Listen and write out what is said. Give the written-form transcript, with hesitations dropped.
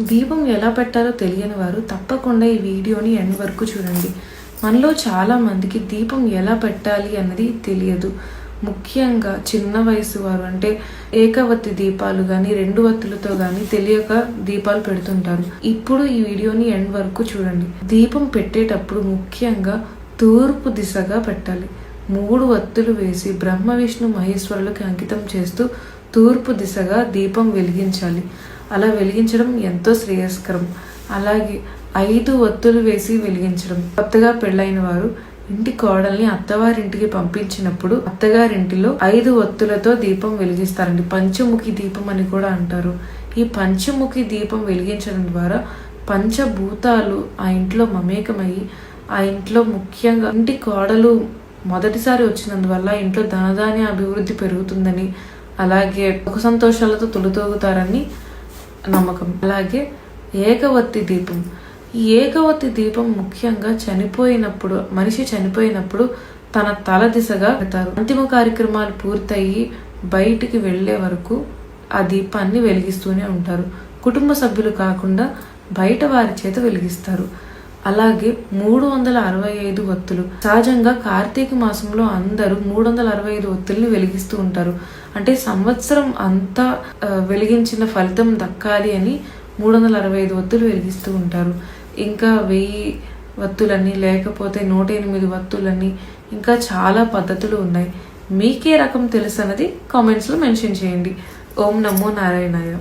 దీపం ఎలా పెట్టాలో తెలియని వారు తప్పకుండా ఈ వీడియోని ఎండ్ వరకు చూడండి. మనలో చాలామందికి దీపం ఎలా పెట్టాలి అన్నది తెలియదు. ముఖ్యంగా చిన్న వయసు వారు, అంటే ఏకవత్తి దీపాలు కానీ 2 వత్తులతో కానీ తెలియక దీపాలు పెడుతుంటారు. ఇప్పుడు ఈ వీడియోని ఎండ్ వరకు చూడండి. దీపం పెట్టేటప్పుడు ముఖ్యంగా తూర్పు దిశగా పెట్టాలి. 3 వత్తులు వేసి బ్రహ్మ విష్ణు మహేశ్వరులకు అంకితం చేస్తూ తూర్పు దిశగా దీపం వెలిగించాలి. అలా వెలిగించడం ఎంతో శ్రేయస్కరం. అలాగే 5 వత్తులు వేసి వెలిగించడం. కొత్తగా పెళ్ళైన వారు ఇంటి కోడల్ని అత్తవారింటికి పంపించినప్పుడు అత్తగారింటిలో 5 వత్తులతో దీపం వెలిగిస్తారండి. పంచముఖి దీపం అని కూడా అంటారు. ఈ పంచముఖి దీపం వెలిగించడం ద్వారా పంచభూతాలు ఆ ఇంట్లో మమేకమయ్యి ఆ ఇంట్లో ముఖ్యంగా ఇంటి కోడలు మొదటిసారి వచ్చినందువల్ల ఇంట్లో ధనధాన్య అభివృద్ధి పెరుగుతుందని, అలాగే సుఖ సంతోషాలతో తొలుతోగుతారని నమ్మకం. అలాగే ఏకవత్తి దీపం. ఈ ఏకవత్తి దీపం ముఖ్యంగా మనిషి చనిపోయినప్పుడు తన తల దిశగా పెడతారు. అంతిమ కార్యక్రమాలు పూర్తయి బయటికి వెళ్లే వరకు ఆ దీపాన్ని వెలిగిస్తూనే ఉంటారు. కుటుంబ సభ్యులు కాకుండా బయట వారి చేత వెలిగిస్తారు. అలాగే 365 వత్తులు. సహజంగా కార్తీక మాసంలో అందరూ 365 వత్తుల్ని వెలిగిస్తూ ఉంటారు. అంటే సంవత్సరం అంతా వెలిగించిన ఫలితం దక్కాలి అని 365 వత్తులు వెలిగిస్తూ ఉంటారు. ఇంకా 1000 వత్తులని, లేకపోతే 108 వత్తులని, ఇంకా చాలా పద్ధతులు ఉన్నాయి. మీకే రకం తెలుసు అన్నది కామెంట్స్లో మెన్షన్ చేయండి. ఓం నమో నారాయణాయ.